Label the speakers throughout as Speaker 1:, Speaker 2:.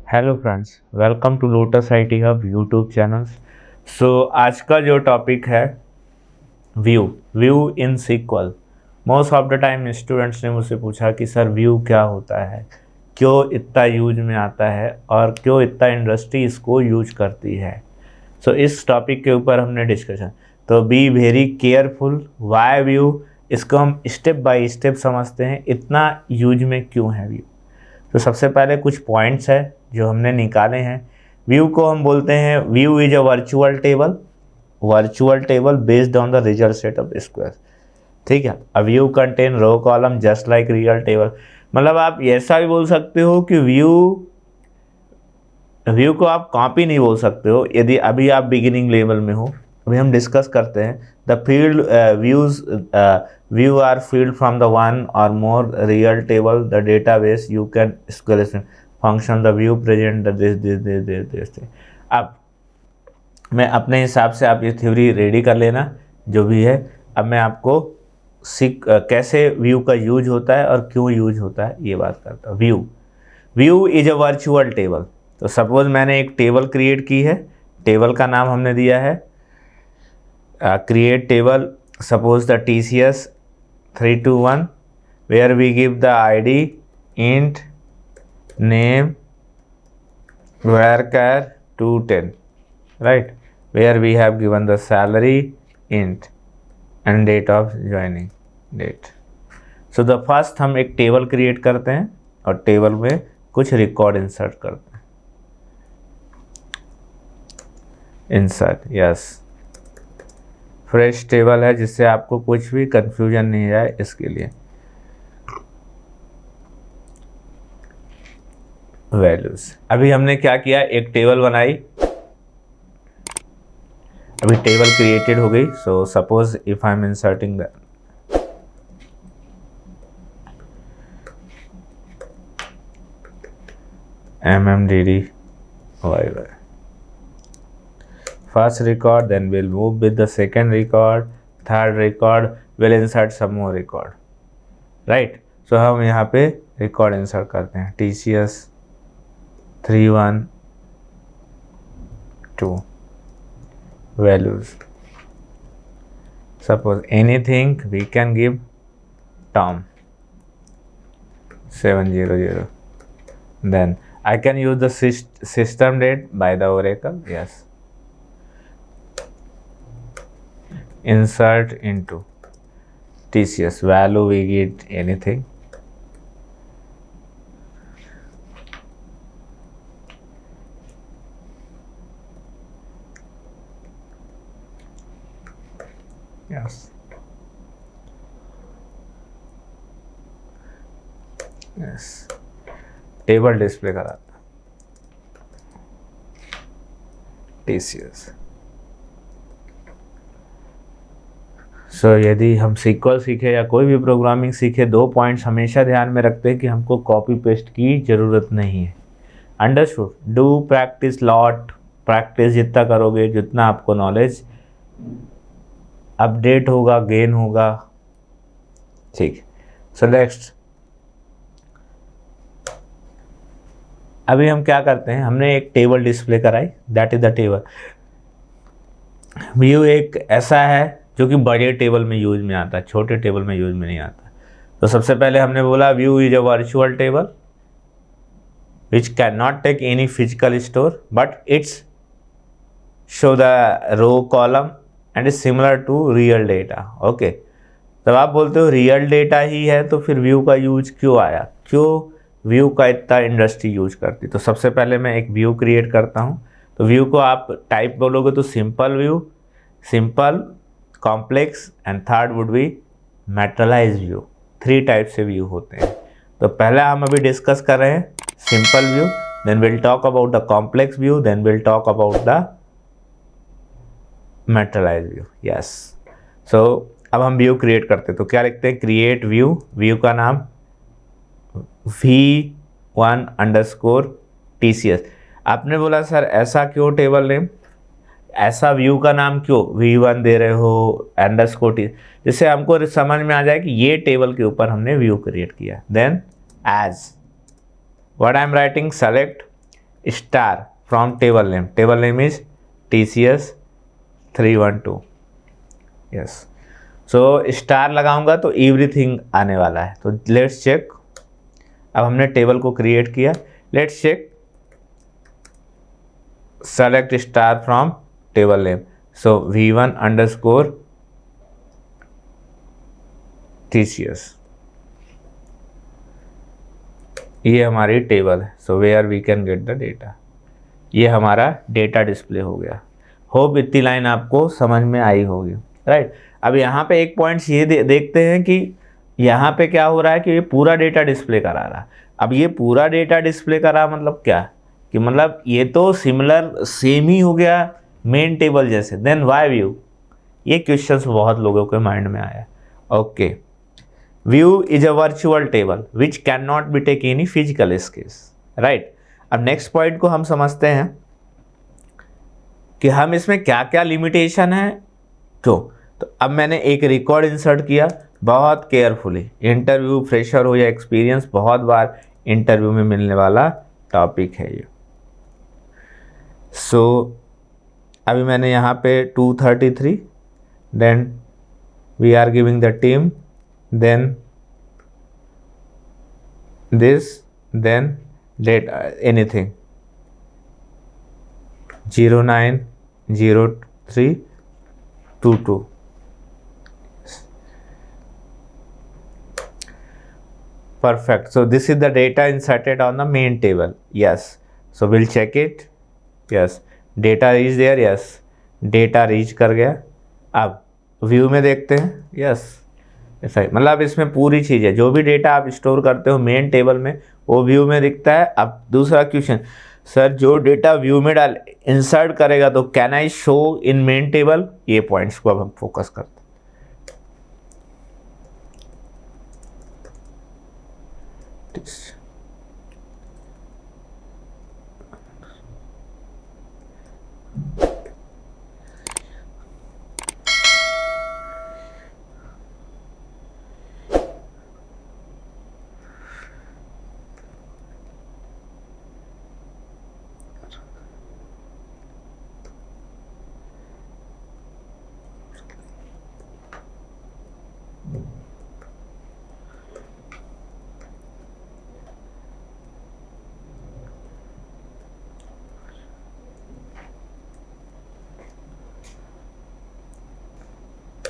Speaker 1: Hello friends, welcome to Lotus IT hub YouTube channels. आज का जो टॉपिक है view view in SQL. Most of the time students ने मुझसे पूछा कि सर व्यू क्या होता है, क्यों इतना यूज में आता है और क्यों इतना इंडस्ट्री इसको यूज करती है। इस टॉपिक के ऊपर हमने डिस्कशन। तो be very careful, why view, इसको हम स्टेप बाय स्टेप समझते हैं, इतना यूज में क्यों है व्यू। तो सबसे पहले कुछ पॉइंट्स है जो हमने निकाले हैं। व्यू को हम बोलते हैं, view is a virtual table based on the result set of square. ठीक है, a view contain row column just like real table. मतलब आप ऐसा भी बोल सकते हो कि व्यू व्यू को आप कॉपी नहीं बोल सकते हो यदि अभी आप बिगिनिंग लेवल में हो। अभी हम डिस्कस करते हैं the field views view are field from the one और more real table the database you can स्क्वेलेशन function the view present this. अब मैं अपने हिसाब से, आप ये थ्योरी रेडी कर लेना जो भी है। अब मैं आपको कैसे व्यू का यूज होता है और क्यों यूज होता है ये बात करता हूँ। View is a virtual table. तो सपोज मैंने एक टेबल क्रिएट की है, टेबल का नाम हमने दिया है create table, suppose the TCS 321 where we give the ID int name varchar 210, right, where we have given the salary int and date of joining date. So the first हम एक table create करते हैं और table में कुछ record insert करते हैं। Insert, yes, fresh table है जिससे आपको कुछ भी कंफ्यूजन नहीं जाए इसके लिए। वैल्यूज, अभी हमने क्या किया, एक टेबल बनाई, अभी टेबल क्रिएटेड हो गई। So suppose if I am inserting the MMDD YY first record, then we'll move with the second record, third record, we'll insert some more record, right? So हम यहाँ पे रिकॉर्ड इंसर्ट करते हैं TCS 312 values. Suppose anything we can give Tom 700. Then I can use the system date by the Oracle, yes. Insert into TCS value, we get anything. Yes. Yes. Table display कराता TCS। यदि हम sequel सीखे या कोई भी programming सीखे, 2 points हमेशा ध्यान में रखते हैं कि हमको कॉपी पेस्ट की ज़रूरत नहीं है। Understood? Do practice lot, practice जितना करोगे जितना आपको नॉलेज अपडेट होगा, गेन होगा। ठीक, नेक्स्ट, अभी हम क्या करते हैं, हमने एक टेबल डिस्प्ले कराई, that is the table. View एक ऐसा है जो कि बड़े टेबल में यूज में आता है, छोटे टेबल में यूज में नहीं आता। तो सबसे पहले हमने बोला view is a virtual table which can not take any physical store but it's show the row column and is similar to real data. Okay, तब आप बोलते हो रियल डेटा ही है तो फिर व्यू का यूज क्यों आया, क्यों व्यू का इतना इंडस्ट्री यूज करती। तो सबसे पहले मैं एक व्यू क्रिएट करता हूँ। तो व्यू को आप टाइप बोलोगे तो simple view, simple, complex and third would be materialise view. 3 type से व्यू होते हैं। तो पहला हम अभी डिस्कस कर रहे हैं simple view, then will talk about the complex view, then will talk about the materialise view. Yes, so अब हम व्यू क्रिएट करते हैं। तो क्या लिखते हैं, क्रिएट व्यू, व्यू का नाम V1_TCS। आपने बोला सर ऐसा क्यों टेबल नेम, ऐसा व्यू का नाम क्यों V1 दे रहे हो _T, जिससे हमको समझ में आ जाए कि ये टेबल के ऊपर हमने व्यू क्रिएट किया। Then as what I am writing, select star from table name is TCS 312। Yes, so star लगाऊंगा तो एवरीथिंग आने वाला है। तो लेट्स चेक, अब हमने टेबल को क्रिएट किया, let's check select star from table name, so V1 underscore TCS, ये हमारी टेबल है। So where we can get the data, ये हमारा डेटा डिस्प्ले हो गया। होप इतनी लाइन आपको समझ में आई होगी, राइट। अब यहाँ पे एक पॉइंट्स ये देखते हैं कि यहाँ पे क्या हो रहा है कि ये पूरा डेटा डिस्प्ले करा रहा। अब ये पूरा डेटा डिस्प्ले करा मतलब क्या, कि मतलब ये तो सिमिलर सेम ही हो गया मेन टेबल जैसे, देन व्हाई व्यू? ये क्वेश्चंस बहुत लोगों के माइंड में आया। Okay, view is a virtual table which can not be take any physical space, right. अब नेक्स्ट पॉइंट को हम समझते हैं कि हम इसमें क्या क्या लिमिटेशन है, क्यों। तो अब मैंने एक रिकॉर्ड इंसर्ट किया बहुत केयरफुली, इंटरव्यू फ्रेशर हो या एक्सपीरियंस, बहुत बार इंटरव्यू में मिलने वाला टॉपिक है ये। सो अभी मैंने यहाँ पे 233, then we are giving the team, then this, then date anything 090322। Perfect. So this is the data inserted on the main table. Yes. So we'll check it. Yes. Data reach there. Yes. Data reach कर गया। अब view में देखते हैं। Yes. ऐसा ही, मतलब इसमें पूरी चीज़ है, जो भी डेटा आप स्टोर करते हो मेन टेबल में वो व्यू में दिखता है। अब दूसरा क्वेश्चन, सर जो डेटा व्यू में डाल इंसर्ट करेगा तो can I show in main table? ये पॉइंट्स को अब हम फोकस करते हैं।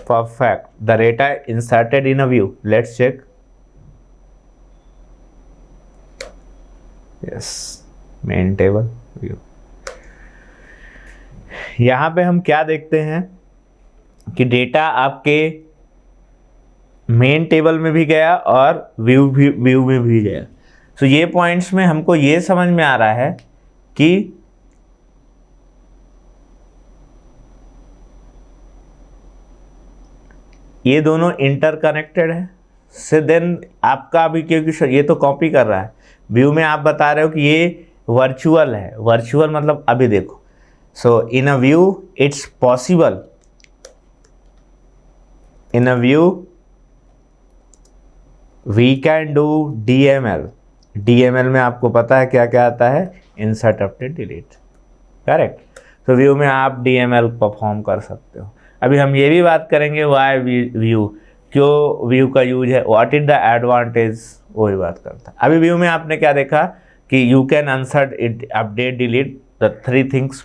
Speaker 1: Perfect. The data inserted in a view. Let's check. Yes. Main table view. यहाँ पे हम क्या देखते हैं कि डेटा आपके मेन टेबल में भी गया और व्यू में भी गया। तो ये पॉइंट्स में हमको ये समझ में आ रहा है कि ये दोनों इंटरकनेक्टेड है। से देन आपका अभी, क्योंकि ये तो कॉपी कर रहा है, व्यू में आप बता रहे हो कि ये वर्चुअल है। वर्चुअल मतलब अभी देखो, so in a view it's possible, in a view we can do DML। DML में आपको पता है क्या क्या आता है, इंसर्ट अपडेट डिलीट, करेक्ट। तो व्यू में आप DML परफॉर्म कर सकते हो। अभी हम ये भी बात करेंगे वाई व्यू, क्यों व्यू का यूज है, व्हाट इज द एडवांटेज, वही बात करता है। अभी व्यू में आपने क्या देखा कि you can insert it, update, delete, the 3 things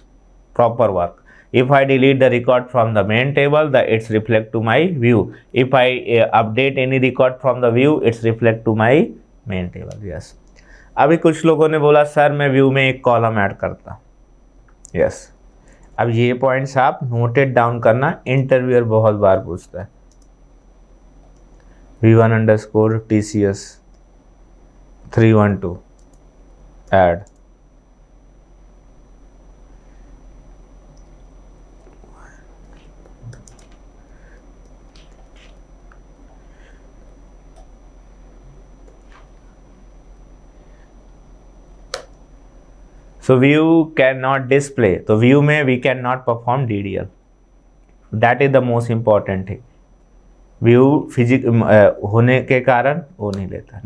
Speaker 1: proper work. If I delete the record from the main table, it's reflect to my view. If I update any record from the view, it's reflect to my main table. Yes. अभी कुछ लोगों ने बोला sir मैं view में एक column add करता। Yes. अब ये पॉइंट्स आप नोटेड डाउन करना, इंटरव्यूअर बहुत बार पूछता है। V1 underscore TCS 312 add. So view cannot display, तो view में we cannot perform DDL, that is the most important thing। View physic होने के कारण वो नहीं लेता।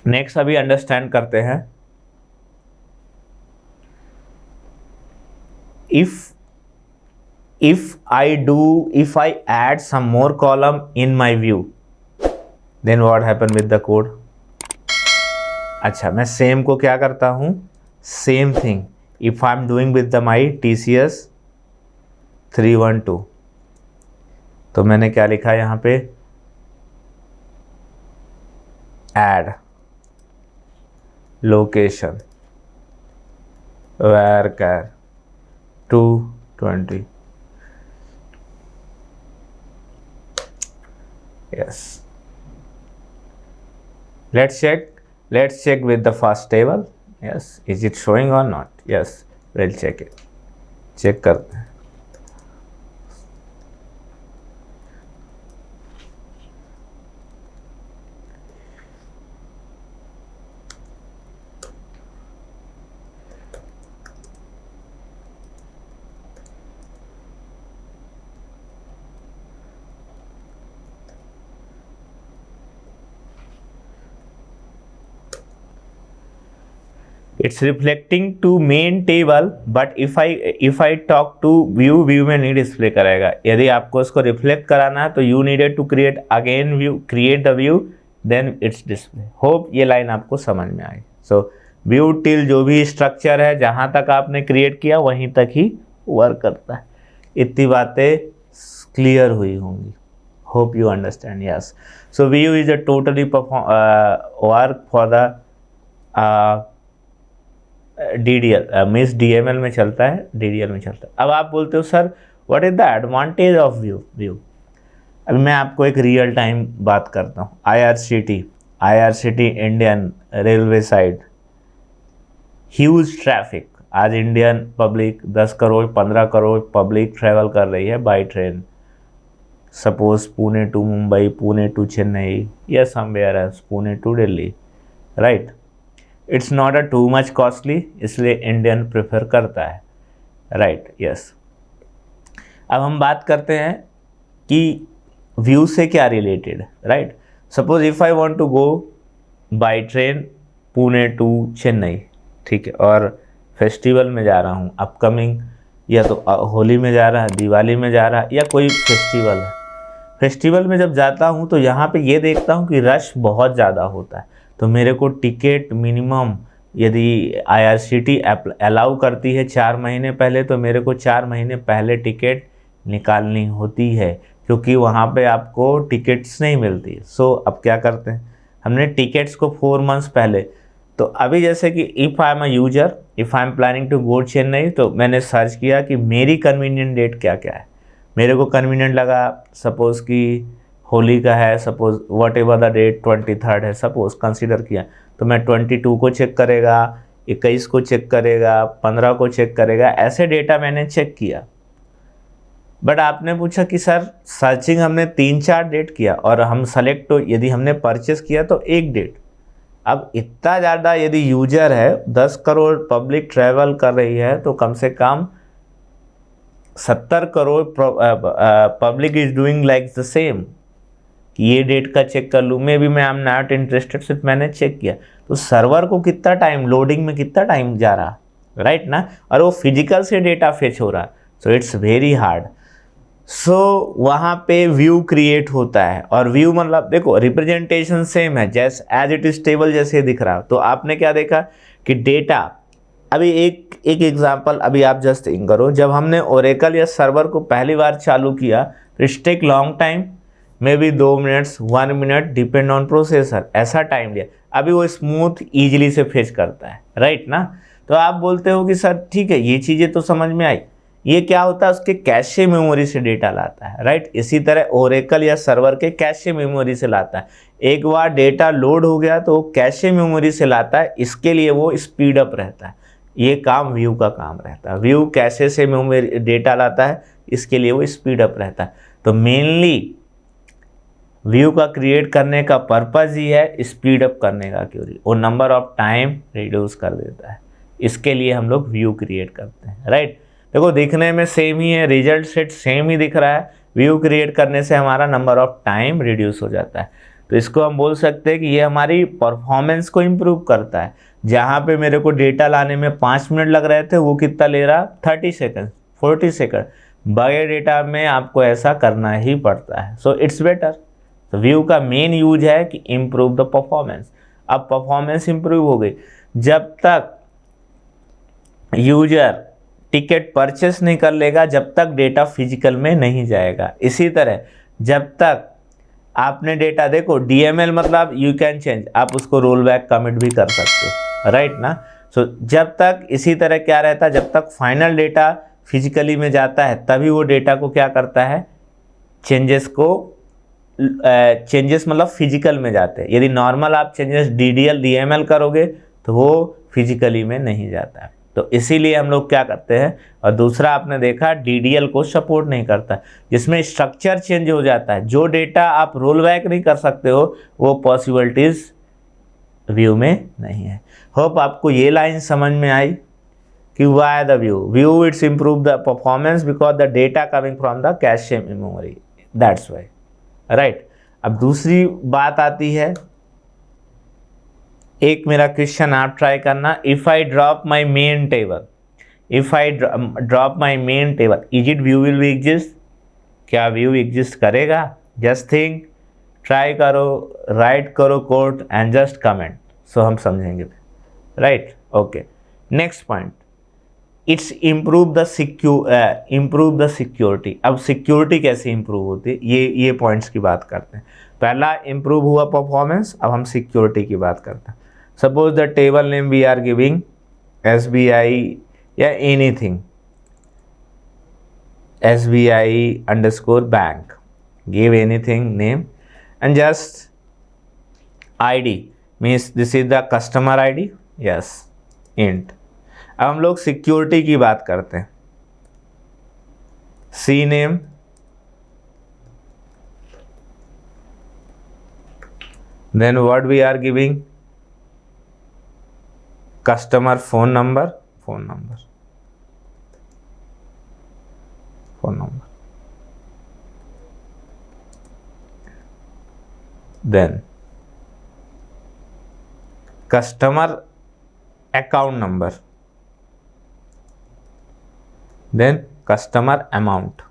Speaker 1: नेक्स्ट अभी अंडरस्टैंड करते हैं if I add some more column in my view, then what happen with the code? अच्छा, मैं सेम को क्या करता हूँ, same thing if I am doing with the my TCS 312, तो मैंने क्या लिखा यहाँ पे, add location varchar 220, yes. Let's check with the first table, yes, is it showing or not? Yes, we'll check it, check करते हैं. It's reflecting to main table, but if I talk to view में नहीं display कराएगा. यदि आपको उसको reflect कराना है तो you needed to create again view, create the view, then it's display. Hope ये लाइन आपको समझ में आई. सो व्यू टिल जो भी स्ट्रक्चर है जहाँ तक आपने क्रिएट किया वहीं तक ही वर्क करता है. इतनी बातें क्लियर हुई होंगी. Hope you understand. Yes, so view is a totally work for the DDL means DML में चलता है, DDL में चलता है. अब आप बोलते हो sir what is the advantage of view. अभी मैं आपको एक रियल टाइम बात करता हूँ. IRCT Indian railway side, huge traffic. आज Indian public 10 crore 15 crore public travel कर रही है by train. Suppose Pune to Mumbai, Pune to Chennai, या somewhere else, Pune to Delhi, right. It's not a too much costly, इसलिए इंडियन प्रेफर करता है, राइट. यस, अब हम बात करते हैं कि व्यू से क्या related, right. Suppose if I want to go by train Pune to Chennai, ठीक है, और फेस्टिवल में जा रहा हूँ अपकमिंग, या तो होली में जा रहा है, दिवाली में जा रहा है, या कोई फेस्टिवल है. फेस्टिवल में जब जाता हूँ तो यहाँ पे ये देखता हूँ कि रश बहुत ज़्यादा होता है, तो मेरे को टिकट मिनिमम, यदि IRCT अलाउ करती है 4 महीने पहले, तो मेरे को 4 महीने पहले टिकट निकालनी होती है, क्योंकि वहाँ पे आपको टिकट्स नहीं मिलती. सो अब क्या करते हैं, हमने टिकट्स को 4 मंथ्स पहले. तो अभी जैसे कि if I am a user, if I am planning to go Chennai, तो मैंने सर्च किया कि मेरी कन्वीनियंट डेट क्या क्या है. मेरे को कन्वीनियंट लगा सपोज़ कि होली का है, suppose whatever the date 23 है, सपोज कंसीडर किया, तो मैं 22 को चेक करेगा, 21 को चेक करेगा, 15 को चेक करेगा, ऐसे डेटा मैंने चेक किया. बट आपने पूछा कि सर सर्चिंग हमने 3-4 डेट किया और हम सेलेक्ट, तो यदि हमने परचेस किया तो 1 डेट. अब इतना ज़्यादा यदि यूजर है, 10 करोड़ पब्लिक ट्रैवल कर रही है, तो कम से कम 70 crore public is doing like the same. ये डेट का चेक कर लूँ, मे बी मैं आई एम नॉट इंटरेस्टेड, सिर्फ मैंने चेक किया. तो सर्वर को कितना टाइम, लोडिंग में कितना टाइम जा रहा, राइट ना, और वो फिजिकल से डेटा फेच हो रहा. So it's very hard. So वहाँ पे व्यू क्रिएट होता है, और व्यू मतलब देखो रिप्रेजेंटेशन सेम है, जैसे एज इट इज टेबल जैसे दिख रहा. तो आपने क्या देखा कि डेटा, अभी एक एग्जांपल अभी आप जस्ट थिंक करो, जब हमने ओरेकल या सर्वर को पहली बार चालू किया तो it's take long time, maybe 2 minutes 1 minute depend on processor, ऐसा टाइम लिया. अभी वो स्मूथ ईजिली से फेच करता है, राइट ना. तो आप बोलते हो कि सर ठीक है, ये चीज़ें तो समझ में आई, ये क्या होता है, उसके कैशे मेमोरी से डेटा लाता है, राइट. इसी तरह ओरेकल या सर्वर के कैशे मेमोरी से लाता है. एक बार डेटा लोड हो गया तो कैशे मेमोरी से लाता है, इसके लिए वो स्पीड अप रहता है. ये काम व्यू का काम रहता है. व्यू कैशे से मेमोरी डेटा लाता है, इसके लिए वो स्पीड अप रहता है. तो मेनली व्यू का क्रिएट करने का पर्पज़ ही है स्पीड अप करने का, क्यों वो नंबर ऑफ टाइम रिड्यूस कर देता है. इसके लिए हम लोग व्यू क्रिएट करते हैं, राइट. देखो दिखने में सेम ही है, रिजल्ट सेट सेम ही दिख रहा है. व्यू क्रिएट करने से हमारा नंबर ऑफ टाइम रिड्यूस हो जाता है. तो इसको हम बोल सकते हैं कि ये हमारी परफॉर्मेंस को इम्प्रूव करता है. जहाँ पे मेरे को डेटा लाने में 5 मिनट लग रहे थे, वो कितना ले रहा, 30 सेकेंड. 40 सेकंड। बड़े डेटा में आपको ऐसा करना ही पड़ता है, सो इट्स बेटर। तो व्यू का मेन यूज है कि इम्प्रूव द परफॉर्मेंस। अब परफॉर्मेंस इम्प्रूव हो गई, जब तक यूजर टिकट परचेस नहीं कर लेगा, जब तक डेटा फिजिकल में नहीं जाएगा। इसी तरह जब तक आपने डेटा, देखो DML मतलब यू कैन चेंज, आप उसको रोल बैक कमिट भी कर सकते हो, राइट ना। सो जब तक इसी तरह क्या रहता है, जब तक फाइनल डेटा फिजिकली में जाता है तभी वो डेटा को क्या करता है, चेंजेस को, चेंजेस मतलब फिजिकल में जाते हैं। यदि नॉर्मल आप चेंजेस DDL DML करोगे तो वो फिजिकली में नहीं जाता है। तो इसीलिए हम लोग क्या करते हैं। और दूसरा आपने देखा DDL को सपोर्ट नहीं करता, जिसमें स्ट्रक्चर चेंज हो जाता है। जो डेटा आप रोल बैक नहीं कर सकते हो वो पॉसिबिलिटीज व्यू में नहीं है। होप आपको ये लाइन समझ में आई कि why the view it's improve the performance because the data coming from the cache memory, that's why, right. अब दूसरी बात आती है, एक मेरा क्वेश्चन आप ट्राई करना। If I drop my main table, if I drop my main table, is it view will be exist? क्या व्यू एग्जिस्ट करेगा? जस्ट थिंक, ट्राई करो, राइट करो कोड एंड जस्ट कमेंट, सो हम समझेंगे, right. Okay, next point, it's improve the security. अब security कैसे improve होती है, ये पॉइंट्स की बात करते हैं। पहला इंप्रूव हुआ परफॉर्मेंस, अब हम सिक्योरिटी की बात करते हैं। Suppose the table name we are giving SBI या anything, SBI_bank, give anything name and just ID means this is the customer ID, yes, int। अब हम लोग सिक्योरिटी की बात करते हैं। CNAME, then what we are giving, customer phone number, then customer account number, then customer amount,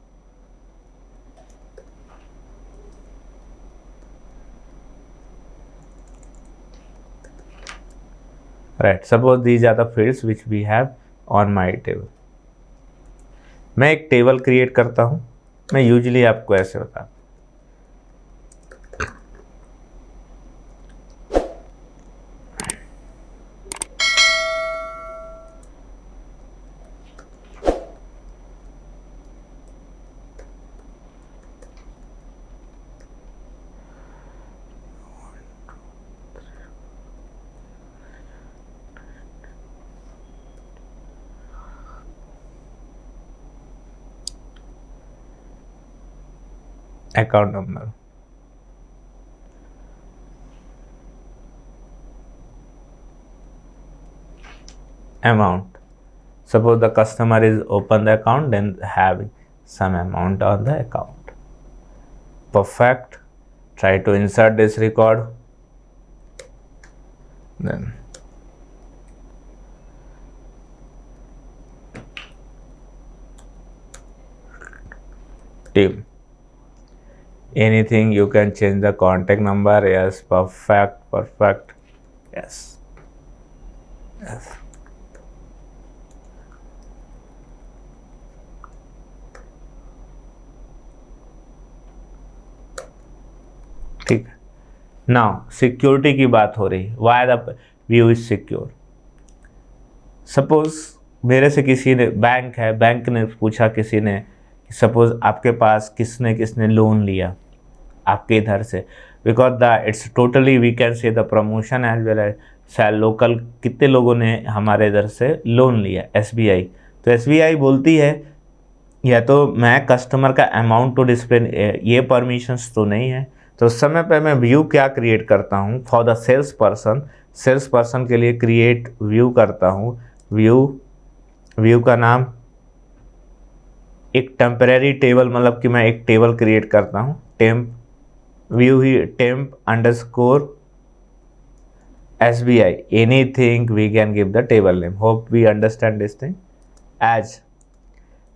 Speaker 1: right। Suppose these are the fields which we have on my table। मैं एक table create करता हूं, मैं usually आपको ऐसे बताता हूं। account number, amount, suppose the customer is open the account, then having some amount on the account, perfect। Try to insert this record, then team, anything you can change the contact number, yes, perfect, yes। ठीक है। Now security की बात हो रही, why the view is secure. Suppose मेरे से किसी ने, बैंक है, बैंक ने पूछा किसी ने, सपोज आपके पास किसने लोन लिया आपके इधर से, because the it's totally we can say the promotion as well as local, कितने लोगों ने हमारे इधर से लोन लिया SBI। तो SBI बोलती है या तो मैं कस्टमर का अमाउंट टू डिस्प्ले, ये परमिशंस तो नहीं है। तो उस समय पे मैं व्यू क्या क्रिएट करता हूँ फॉर द सेल्स पर्सन के लिए क्रिएट व्यू करता हूँ। व्यू का नाम एक टेम्परेरी टेबल, मतलब कि मैं एक टेबल क्रिएट करता हूँ, view he temp_SBI, anything we can give the table name। hope we understand this thing। as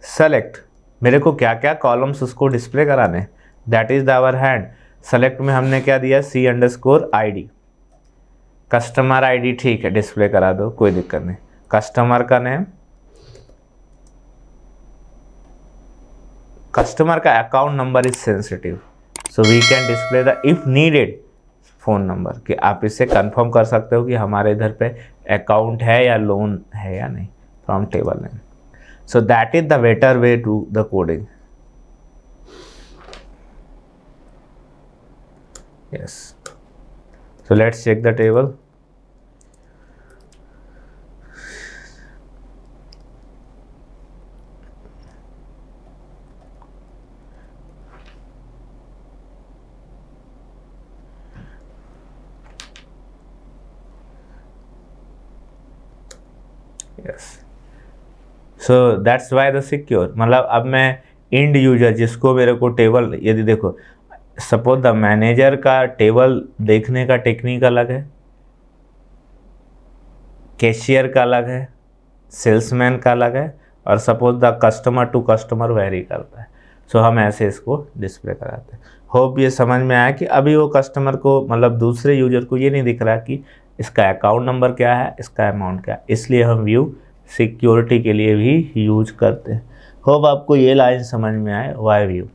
Speaker 1: select, मेरे को क्या क्या कॉलम्स उसको डिस्प्ले कराने, that is the our hand. Select में हमने क्या दिया, C_ID, कस्टमर ID, ठीक है डिस्प्ले करा दो, कोई दिक्कत नहीं। कस्टमर का नेम, कस्टमर का account number is sensitive, so we can display the if needed phone number, कि आप इससे कंफर्म कर सकते हो कि हमारे इधर पे अकाउंट है या लोन है या नहीं, from table name. So that is the better way to the coding. yes, so let's check the table. yes, so that's why the secure, मतलब अब मैं इंड यूजर जिसको मेरे को टेबल, यदि देखो सपोज द मैनेजर का टेबल देखने का टेक्निक अलग है, कैशियर का अलग है, सेल्समैन का अलग है, और suppose the customer to customer vary करता है। सो हम ऐसे इसको डिस्प्ले कराते हैं। होप ये समझ में आया कि अभी वो कस्टमर को, मतलब दूसरे यूजर को ये नहीं दिख रहा कि इसका अकाउंट नंबर क्या है, इसका अमाउंट क्या है, इसलिए हम व्यू सिक्योरिटी के लिए भी यूज करते हैं। होप आपको ये लाइन समझ में आए, वाई व्यू।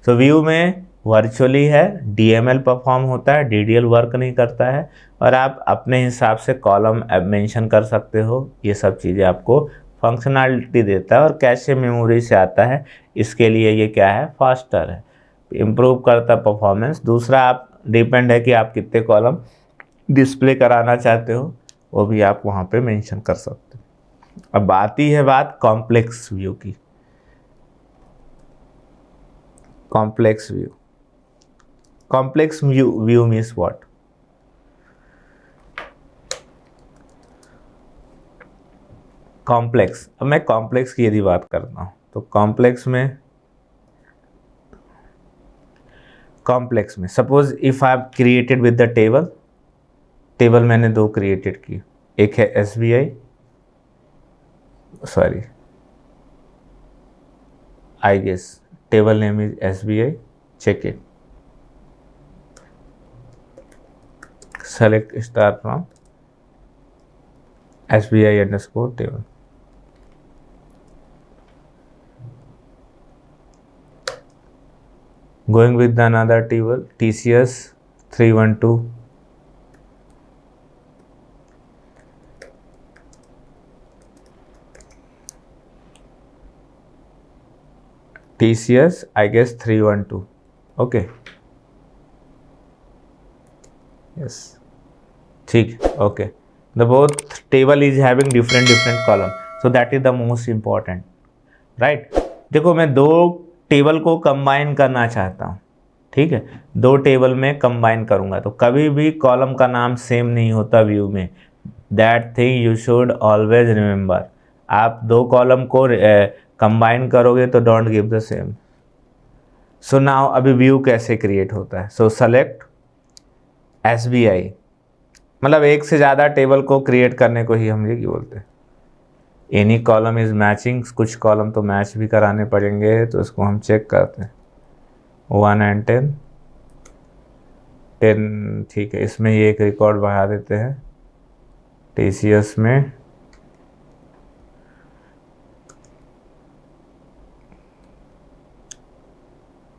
Speaker 1: सो व्यू में वर्चुअली है, DML परफॉर्म होता है, DDL वर्क नहीं करता है, और आप अपने हिसाब से कॉलम मेंशन कर सकते हो। ये सब चीज़ें आपको फंक्शनैलिटी देता है, और कैशे मेमोरी से आता है, इसके लिए ये क्या है, फास्टर है, इम्प्रूव करता है परफॉर्मेंस। दूसरा आप डिपेंड है कि आप कितने कॉलम डिस्प्ले कराना चाहते हो, वो भी आप वहाँ पे मेंशन कर सकते हो। अब आती है बात कॉम्प्लेक्स व्यू की। Complex view, complex view means what? Complex, अब मैं कॉम्प्लेक्स की यदि बात करता हूँ तो कॉम्प्लेक्स में suppose if I have created with the table मैंने दो क्रिएटेड की, एक है SBI, sorry I guess table name is SBI, check it, select star from SBI_table. Going with the another table, TCS 312, TCS I guess 312, okay, yes, ठीक, okay, the both table is having different column, so that is the most important, right? देखो मैं दो table को combine करना चाहता हूँ, ठीक है, दो टेबल में कंबाइन करूँगा तो कभी भी कॉलम का नाम सेम नहीं होता व्यू में, that thing you should always remember. आप दो कॉलम को कंबाइन करोगे तो don't give the same. So now अभी व्यू कैसे क्रिएट होता है? सो सेलेक्ट SBI, मतलब एक से ज़्यादा टेबल को क्रिएट करने को ही हम ये बोलते हैं। एनी कॉलम इज मैचिंग, कुछ कॉलम तो मैच भी कराने पड़ेंगे, तो इसको हम चेक करते हैं। 1 and 10, ठीक है, इसमें ये एक रिकॉर्ड बढ़ा देते हैं TCS में,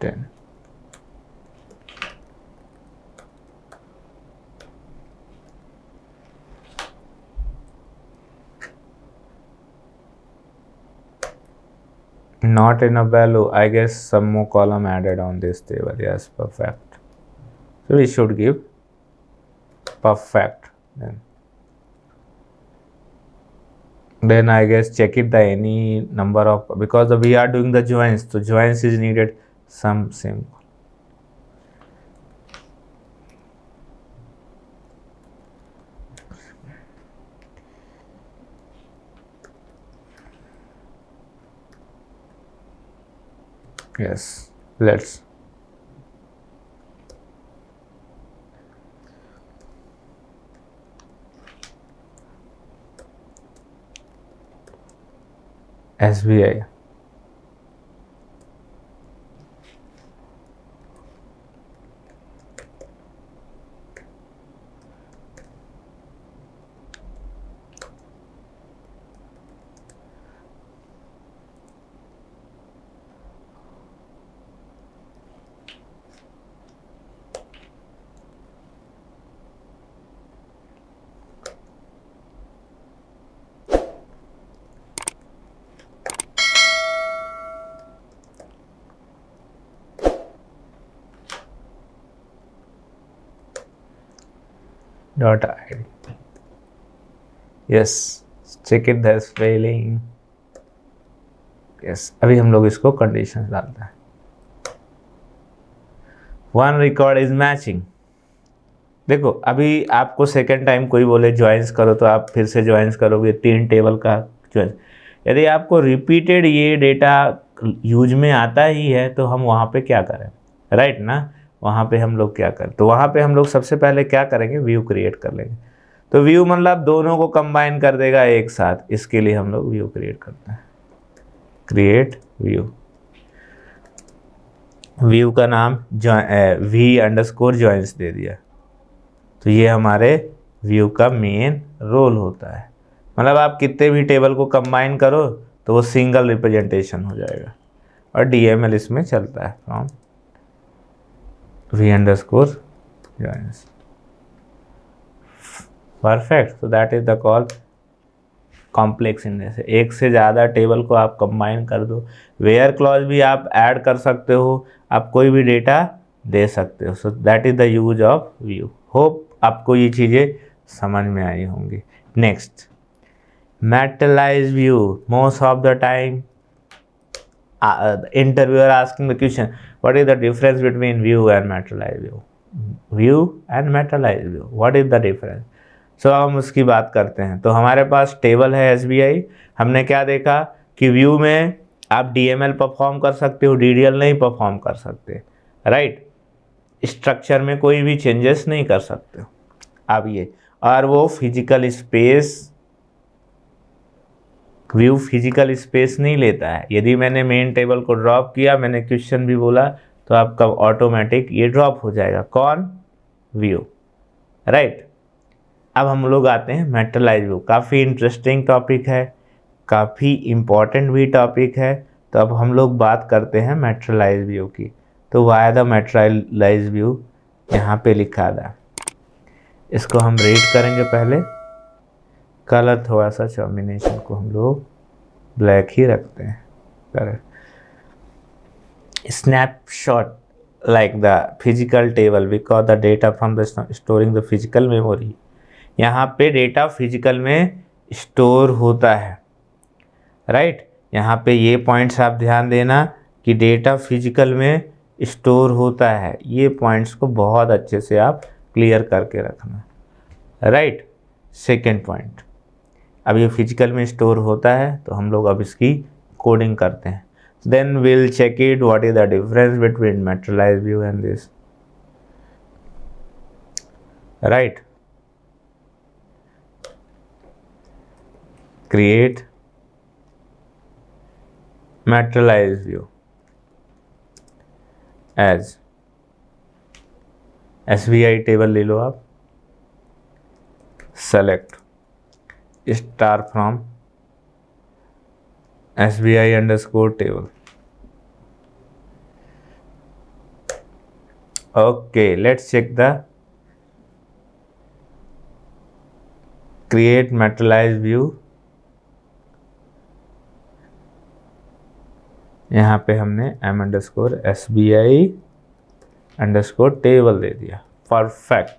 Speaker 1: ten. Not enough value, I guess some more column added on this table, yes, perfect. So we should give perfect, then I guess check it the any number of, because we are doing the joins, so joins is needed some same. Yes, let's SBI, dot id. Yes, check it that spelling. Yes, अभी हम लोग इसको condition डालते हैं. One record is matching. देखो अभी आपको second time कोई बोले ज्वाइंस करो तो आप फिर से ज्वाइंस करोगे, 3 टेबल का ज्वाइंस. यदि आपको रिपीटेड ये डेटा यूज में आता ही है तो हम वहाँ पे क्या करें, राइट ना. वहाँ पे हम लोग क्या करें, तो वहाँ पे हम लोग सबसे पहले क्या करेंगे, व्यू क्रिएट कर लेंगे. तो व्यू मतलब दोनों को कंबाइन कर देगा एक साथ, इसके लिए हम लोग व्यू क्रिएट करते हैं. Create view. व्यू का नाम v_joins दे दिया. तो ये हमारे व्यू का मेन रोल होता है. मतलब आप कितने भी टेबल को कंबाइन करो तो वो सिंगल रिप्रेजेंटेशन हो जाएगा. और DML इसमें चलता है फ्रॉम v_joins. परफेक्ट. तो that is the call complex index. एक से ज़्यादा टेबल को आप कंबाइन कर दो. वेयर क्लॉज भी आप ऐड कर सकते हो, आप कोई भी डेटा दे सकते हो. सो that is the use of view. Hope आपको ये चीज़ें समझ में आई होंगी. Next, metallise view. Most of the time interviewer asking the question, what is the difference between view and materialized view? View and materialized view, what is the difference? सो हम उसकी बात करते हैं. तो हमारे पास टेबल है SBI. हमने क्या देखा कि व्यू में आप DML परफॉर्म कर सकते हो, DDL नहीं परफॉर्म कर सकते, राइट. स्ट्रक्चर में कोई भी चेंजेस नहीं कर सकते हो आप ये. और वो physical space, view physical space नहीं लेता है. यदि मैंने मेन टेबल को ड्रॉप किया, मैंने क्वेश्चन भी बोला, तो आपका ऑटोमेटिक ये ड्रॉप हो जाएगा. कौन? View, right. अब हम लोग आते हैं मेटलाइज व्यू. काफ़ी इंटरेस्टिंग टॉपिक है, काफ़ी इम्पॉर्टेंट भी टॉपिक है. तो अब हम लोग बात करते हैं मेटलाइज व्यू की. तो वाई द मेटलाइज व्यू यहाँ पे लिखा था. इसको हम रीड करेंगे पहले. कलर थोड़ा सा कॉम्बिनेशन को हम लोग ब्लैक ही रखते हैं. Correct. Snapshot like the physical table because the data from the storing the physical memory. यहाँ पे डेटा फिजिकल में स्टोर होता है, राइट. यहाँ पे ये पॉइंट्स आप ध्यान देना कि डेटा फिजिकल में स्टोर होता है. ये पॉइंट्स को बहुत अच्छे से आप क्लियर करके रखना, राइट. सेकेंड पॉइंट, अब ये फिजिकल में स्टोर होता है तो हम लोग अब इसकी कोडिंग करते हैं. Then we'll check it what is the difference between materialized view and this, right. Create materialized view as SBI table ले लो आप. select star from SBI_table. Okay, let's check the create materialized view. यहाँ पे हमने m_SBI_table दे दिया. Perfect.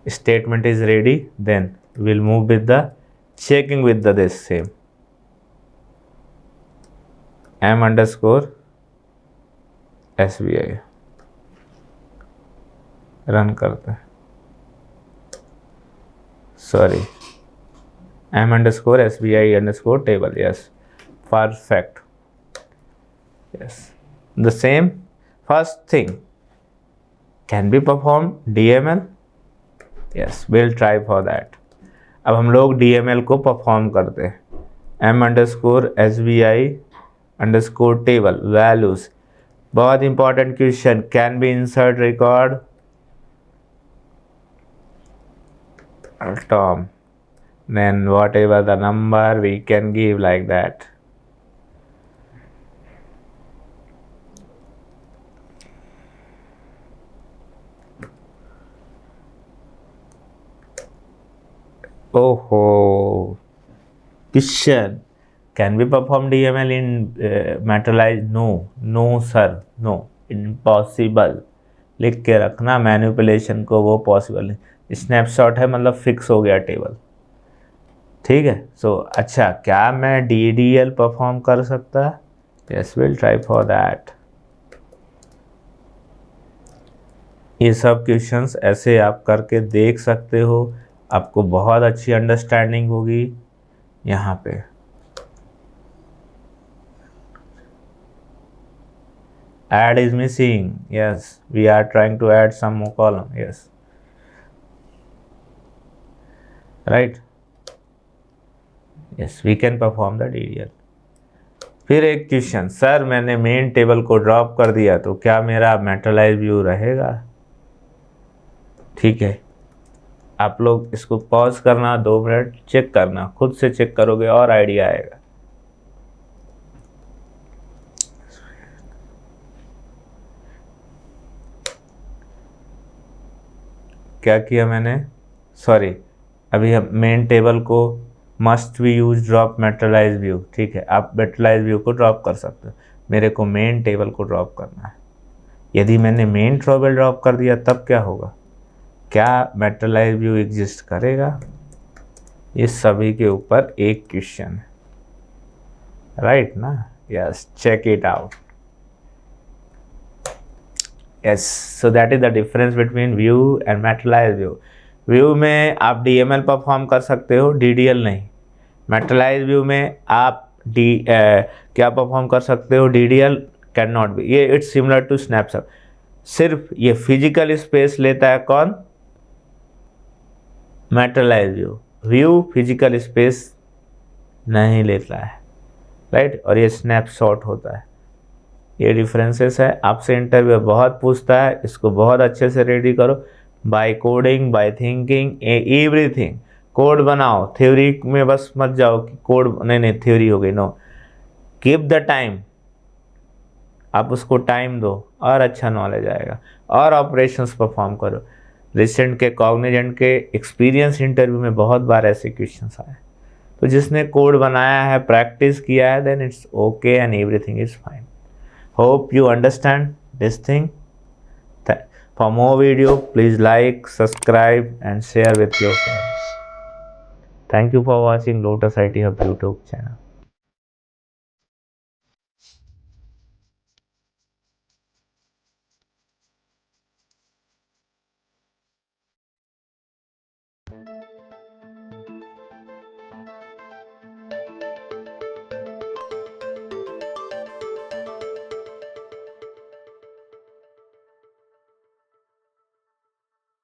Speaker 1: Statement is ready. Then we'll move with the checking with the this same m_SBI. Run करते हैं. Sorry, m_SBI_table. yes, perfect. yes, the same. First thing, can be performed DML. yes, we'll try for that. अब हम लोग DML को perform करते हैं. m_SBI_table values. बहुत important question. Can be insert record term, then whatever the number we can give like that. Oh, question. Can we perform DML in materialized? No, sir, no, impossible. लिख के रखना, manipulation को वो possible नहीं। Snapshot है मतलब fix हो गया टेबल, ठीक है। सो अच्छा, क्या मैं DDL परफॉर्म कर सकता है? Yes, will try for that. ये सब क्वेश्चंस ऐसे आप करके देख सकते हो, आपको बहुत अच्छी अंडरस्टैंडिंग होगी यहाँ पे। Add is missing. Yes, we are trying to add some more column. Yes, right. Yes, we can perform the DDL. फिर एक क्वेश्चन, सर मैंने मेन टेबल को ड्रॉप कर दिया तो क्या मेरा मेटलाइज व्यू रहेगा? ठीक है, आप लोग इसको पॉज करना, 2 मिनट चेक करना, खुद से चेक करोगे और आइडिया आएगा। क्या किया मैंने, सॉरी, अभी हम मेन टेबल को must be use drop metallise view, ठीक है, आप मेटलाइज व्यू को ड्रॉप कर सकते हो, मेरे को मेन टेबल को ड्रॉप करना है। यदि मैंने मेन टेबल ड्रॉप कर दिया तब क्या होगा? क्या मेटलाइज व्यू एग्जिस्ट करेगा? इस सभी के ऊपर एक क्वेश्चन है, राइट ना? Yes, check it out. Yes, so that is the difference between view and materialized view. View में आप DML परफॉर्म कर सकते हो, DDL नहीं। मेटलाइज व्यू में आप क्या परफॉर्म कर सकते हो? DDL can not B. ये इट्स सिमिलर टू स्नैपशॉट, सिर्फ ये फिजिकल स्पेस लेता है कौन? Metallise view. View physical space नहीं लेता है, राइट, और ये स्नैपशॉट होता है। ये डिफरेंसेस है। आपसे इंटरव्यू बहुत पूछता है, इसको बहुत अच्छे से रेडी करो, by coding, by thinking, everything. Code बनाओ, थ्योरी में बस मत जाओ कि कोड नहीं थ्योरी हो गई, नो, गिव द टाइम, आप उसको टाइम दो और अच्छा नॉलेज आएगा। और ऑपरेशंस परफॉर्म करो। रिसेंट के कॉग्निजेंट के एक्सपीरियंस इंटरव्यू में बहुत बार ऐसे क्वेश्चंस आए, तो जिसने कोड बनाया है, प्रैक्टिस किया है, then it's okay and everything is fine. Hope you understand this thing. For more video, please like, subscribe and share with your friends. Thank you for watching Lotus IT Hub YouTube channel.